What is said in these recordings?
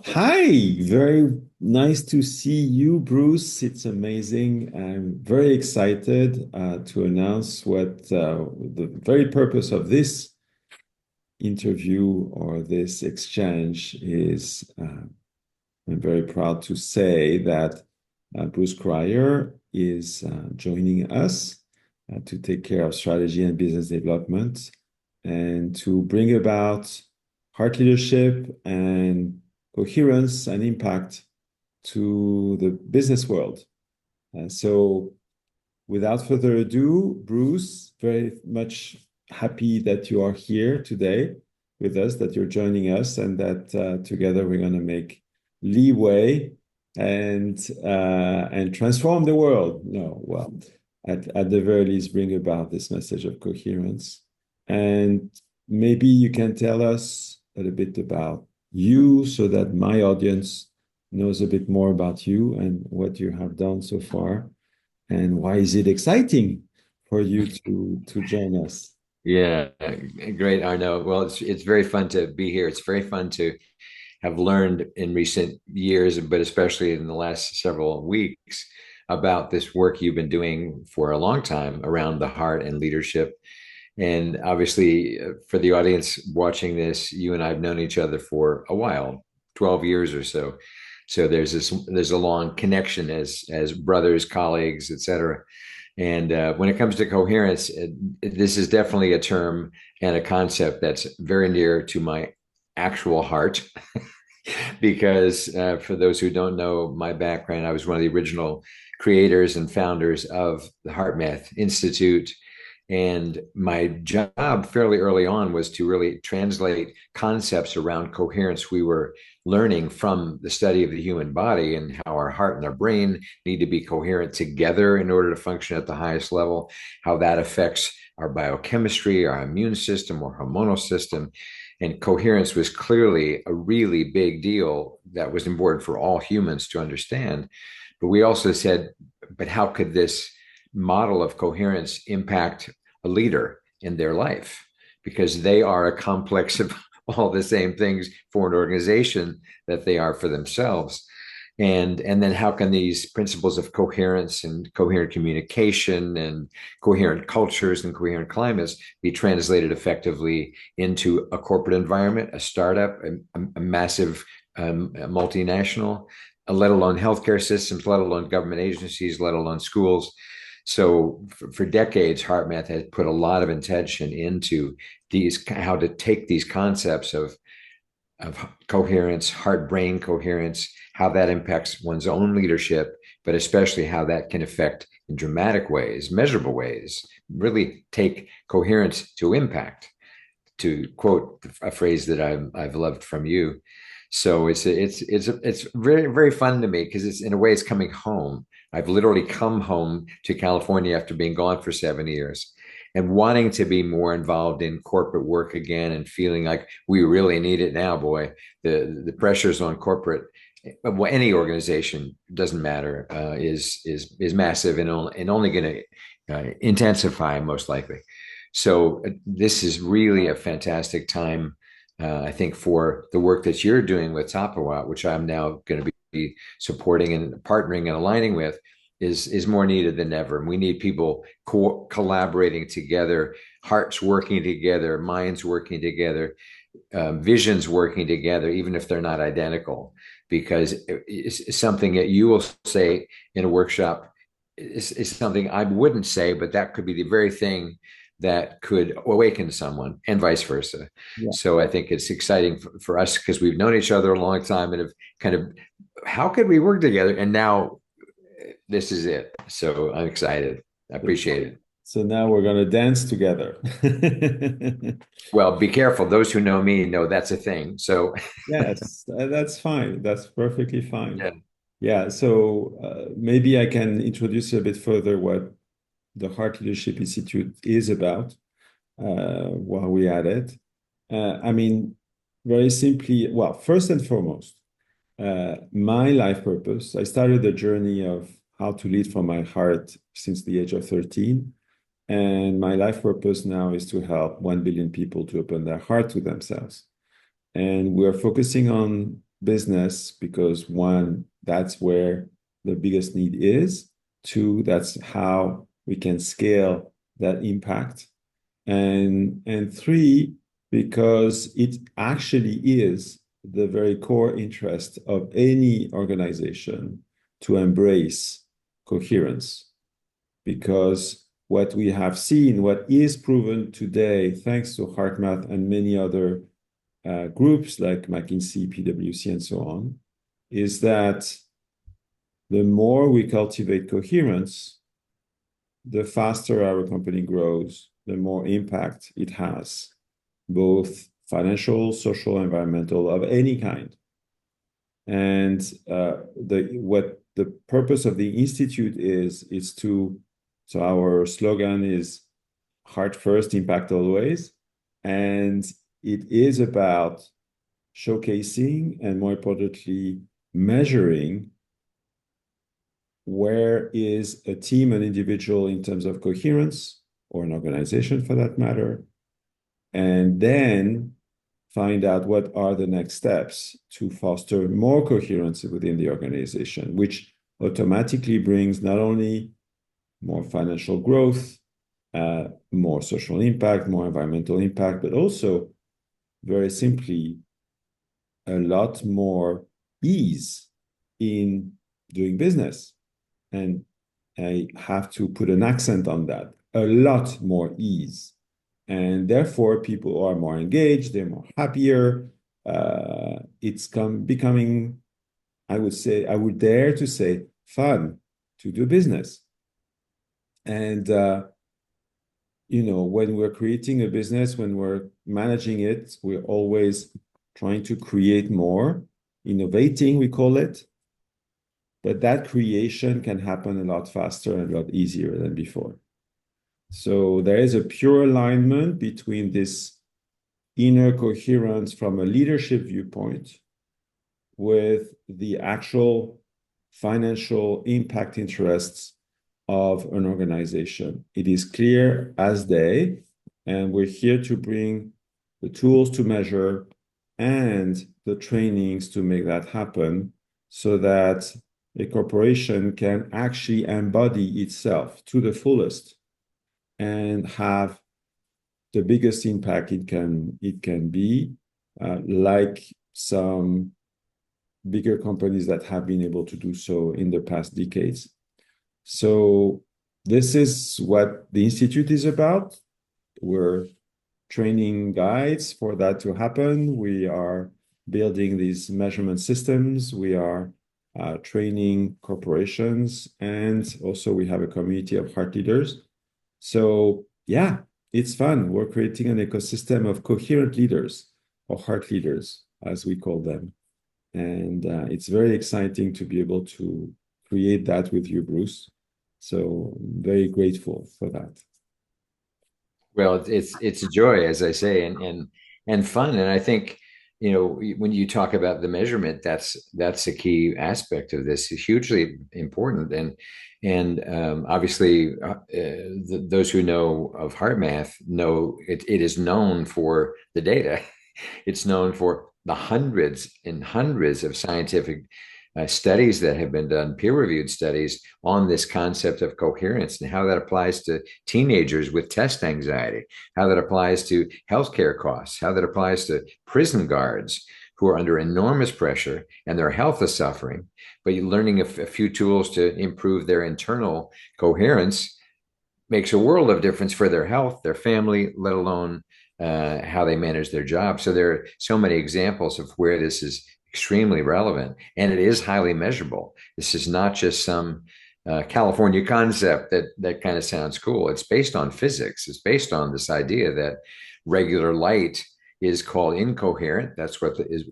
Hi, very nice to see you, Bruce. It's amazing. I'm very excited to announce what the very purpose of this interview or this exchange is. I'm very proud to say that Bruce Cryer is joining us to take care of strategy and business development and to bring about heart leadership and coherence and impact to the business world. So, without further ado, Bruce, very much happy that you are here today with us, that you're joining us, and that together we're going to make leeway and transform the world. No, well, at the very least, bring about this message of coherence. And maybe you can tell us a little bit about you so that my audience knows a bit more about you and what you have done so far and why is it exciting for you to join us? Yeah, great, Arno. Well, it's very fun to be here. It's very fun to have learned in recent years, but especially in the last several weeks, about this work you've been doing for a long time around the heart and leadership. And obviously, for the audience watching this, you and I have known each other for a while, 12 years or so. So there's a long connection as brothers, colleagues, et cetera. And when it comes to coherence, this is definitely a term and a concept that's very near to my actual heart. Because for those who don't know my background, I was one of the original creators and founders of the HeartMath Institute. And my job fairly early on was to really translate concepts around coherence we were learning from the study of the human body and how our heart and our brain need to be coherent together in order to function at the highest level, how that affects our biochemistry, our immune system, our hormonal system. And coherence was clearly a really big deal that was important for all humans to understand. But we also said, but how could this model of coherence impact a leader in their life? Because they are a complex of all the same things for an organization that they are for themselves. And then how can these principles of coherence and coherent communication and coherent cultures and coherent climates be translated effectively into a corporate environment, a startup, a massive multinational, let alone healthcare systems, let alone government agencies, let alone schools. So for decades, HeartMath has put a lot of intention into these, how to take these concepts of coherence, heart brain coherence, how that impacts one's own leadership, but especially how that can affect in dramatic ways, measurable ways, really take coherence to impact, to quote a phrase that I've loved from you. So it's very very fun to me because it's in a way it's coming home. I've literally come home to California after being gone for 7 years and wanting to be more involved in corporate work again and feeling like we really need it now, boy. The pressures on corporate, well, any organization doesn't matter, is massive and only going to intensify most likely. So this is really a fantastic time, I think, for the work that you're doing with Tapuat, which I'm now going to be supporting and partnering and aligning with, is more needed than ever. And we need people collaborating together, hearts working together, minds working together, visions working together, even if they're not identical, because it's something that you will say in a workshop is something I wouldn't say, but that could be the very thing that could awaken someone and vice versa. Yeah. So I think it's exciting for us because we've known each other a long time and have kind of, how could we work together? And now this is it. So I'm excited. I appreciate it. So now we're going to dance together. Well, be careful. Those who know me know that's a thing. So Yes, that's fine. That's perfectly fine. yeah. Yeah, so maybe I can introduce a bit further what the Heart Leadership Institute is about while we're at it. I mean, very simply, well, first and foremost, my life purpose, I started a journey of how to lead from my heart since the age of 13. And my life purpose now is to help 1 billion people to open their heart to themselves. And we're focusing on business because one, that's where the biggest need is. Two, that's how we can scale that impact. And three, because it actually is the very core interest of any organization to embrace coherence. Because what we have seen, what is proven today, thanks to HeartMath and many other groups like McKinsey, PwC, and so on, is that the more we cultivate coherence, the faster our company grows, the more impact it has, both financial, social, environmental, of any kind. And what the purpose of the institute is to, so our slogan is heart first, impact always. And it is about showcasing and, more importantly, measuring where is a team, an individual in terms of coherence, or an organization for that matter, and then find out what are the next steps to foster more coherence within the organization, which automatically brings not only more financial growth, more social impact, more environmental impact, but also, very simply, a lot more ease in doing business. And I have to put an accent on that, a lot more ease. And therefore, people are more engaged, they're more happier. It's becoming, I would say, I would dare to say, fun to do business. And, when we're creating a business, when we're managing it, we're always trying to create more, innovating, we call it. But that creation can happen a lot faster and a lot easier than before. So there is a pure alignment between this inner coherence from a leadership viewpoint with the actual financial impact interests of an organization. It is clear as day, and we're here to bring the tools to measure and the trainings to make that happen so that a corporation can actually embody itself to the fullest and have the biggest impact it can be, like some bigger companies that have been able to do so in the past decades. So this is what the Institute is about. We're training guides for that to happen. We are building these measurement systems. We are training corporations, and also we have a community of heart leaders. So yeah, it's fun. We're creating an ecosystem of coherent leaders, or heart leaders, as we call them. And it's very exciting to be able to create that with you, Bruce. So I'm very grateful for that. Well, it's a joy, as I say, and fun. And I think, when you talk about the measurement, that's a key aspect of this. It's hugely important, and obviously, those who know of HeartMath know it is known for the data. It's known for the hundreds and hundreds of scientific studies that have been done, peer-reviewed studies on this concept of coherence and how that applies to teenagers with test anxiety, how that applies to healthcare costs, how that applies to prison guards who are under enormous pressure and their health is suffering, but you're learning a few tools to improve their internal coherence makes a world of difference for their health, their family, let alone how they manage their job. So there are so many examples of where this is extremely relevant, and it is highly measurable. This is not just some California concept that kind of sounds cool. It's based on physics. It's based on this idea that regular light is called incoherent. That's what is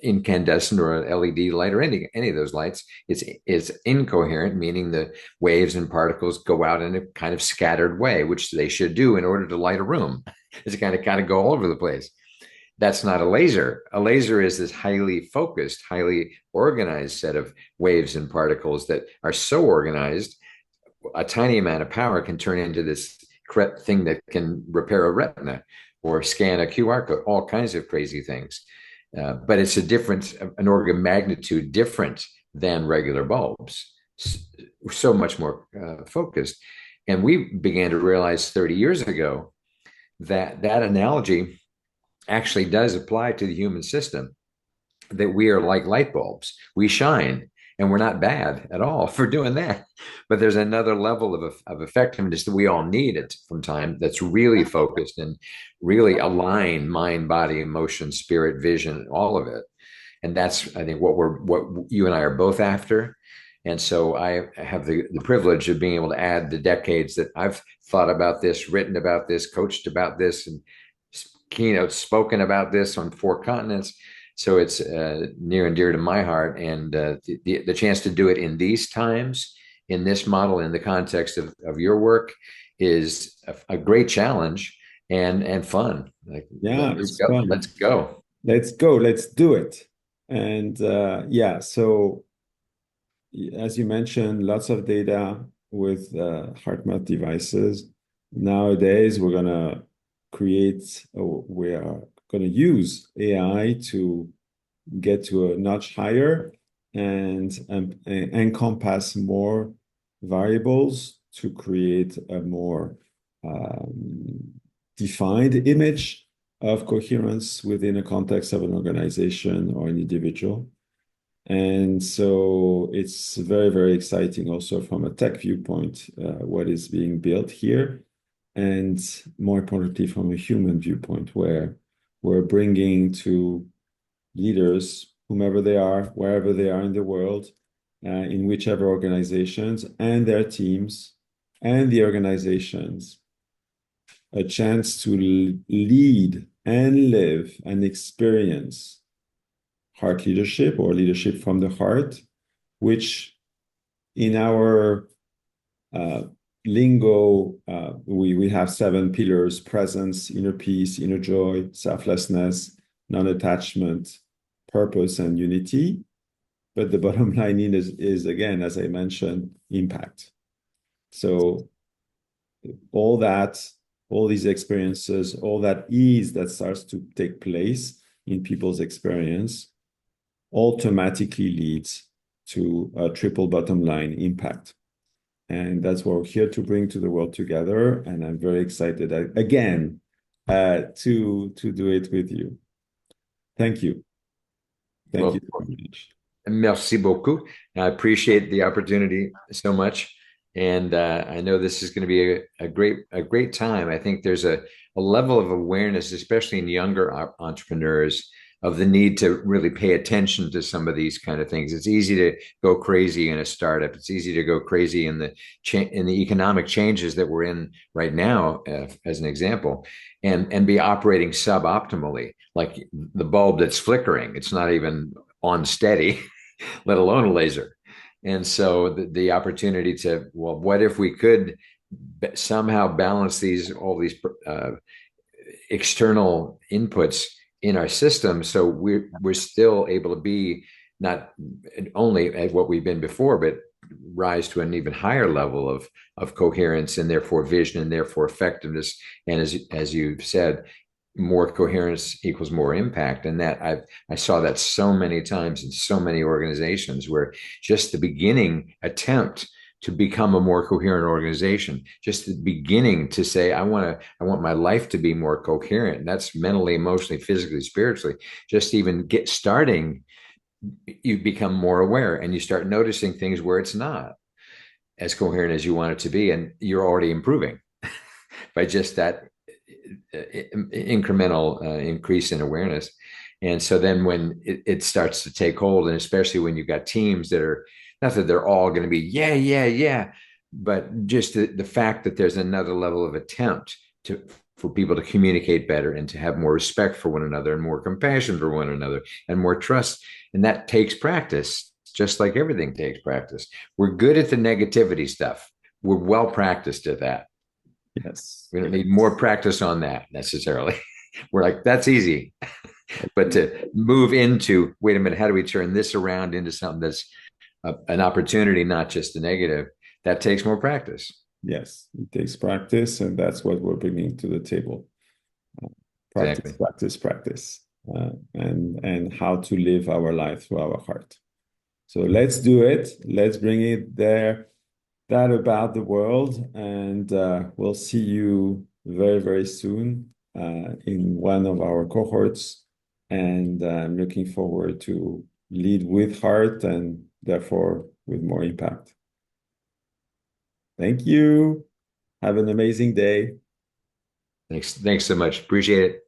incandescent or an LED light or any of those lights. It's incoherent, meaning the waves and particles go out in a kind of scattered way, which they should do in order to light a room. It's kind of go all over the place. That's not a laser. A laser is this highly focused, highly organized set of waves and particles that are so organized, a tiny amount of power can turn into this thing that can repair a retina or scan a QR code, all kinds of crazy things. but it's a difference, an order of magnitude different than regular bulbs, so much more focused. And we began to realize 30 years ago that that analogy actually does apply to the human system, that we are like light bulbs. We shine, and we're not bad at all for doing that. But there's another level of effectiveness that we all need at from time, that's really focused and really aligned mind, body, emotion, spirit, vision, all of it. And that's, I think, what you and I are both after. And so I have the privilege of being able to add the decades that I've thought about this, written about this, coached about this, and keynote spoken about this on 4 continents. So it's near and dear to my heart. And the chance to do it in these times, in this model, in the context of your work, is a great challenge and fun. Like, Yeah, let's it's go, fun. let's go. Let's go. Let's do it. And yeah, so as you mentioned, lots of data with HeartMath devices. Nowadays, we are gonna use AI to get to a notch higher and encompass more variables to create a more defined image of coherence within a context of an organization or an individual. And so it's very, very exciting also from a tech viewpoint, what is being built here. And more importantly, from a human viewpoint, where we're bringing to leaders, whomever they are, wherever they are in the world, in whichever organizations and their teams and the organizations, a chance to lead and live and experience heart leadership or leadership from the heart, which in our uh, lingo, we have 7 pillars: presence, inner peace, inner joy, selflessness, non-attachment, purpose, and unity. But the bottom line is again, as I mentioned, impact. So all that, all these experiences, all that ease that starts to take place in people's experience automatically leads to a triple bottom line impact. And that's what we're here to bring to the world together. And I'm very excited again to do it with you. Thank you. Thank you Well, so much. merci beaucoup. I appreciate the opportunity so much. And I know this is going to be a great time. I think there's a level of awareness, especially in younger entrepreneurs, of the need to really pay attention to some of these kind of things. It's easy to go crazy in a startup. It's easy to go crazy in the economic changes that we're in right now, as an example, and be operating suboptimally, like the bulb that's flickering. It's not even on steady, let alone a laser. And so the opportunity to, well, what if we could somehow balance all these external inputs in our system, so we're still able to be not only at what we've been before, but rise to an even higher level of coherence and therefore vision and therefore effectiveness. And as you've said, more coherence equals more impact. And that I saw that so many times in so many organizations, where just the beginning attempt to become a more coherent organization, just the beginning to say, I want my life to be more coherent. And that's mentally, emotionally, physically, spiritually. Just even get starting, you become more aware and you start noticing things where it's not as coherent as you want it to be. And you're already improving by just that incremental increase in awareness. And so then when it starts to take hold, and especially when you've got teams that are, not that they're all going to be, yeah, yeah, yeah, but just the fact that there's another level of attempt for people to communicate better and to have more respect for one another and more compassion for one another and more trust. And that takes practice, just like everything takes practice. We're good at the negativity stuff. We're well practiced at that. Yes. We don't Yes. need more practice on that necessarily. We're like, that's easy. But to move into, wait a minute, how do we turn this around into something that's an opportunity, not just a negative? That takes more practice. Yes, it takes practice, and that's what we're bringing to the table. Practice, Exactly. practice, practice. and how to live our life through our heart. So let's do it. Let's bring it there, that about the world, and we'll see you very, very soon in one of our cohorts. And I'm looking forward to lead with heart and therefore with more impact. Thank you. Have an amazing day. Thanks so much. Appreciate it.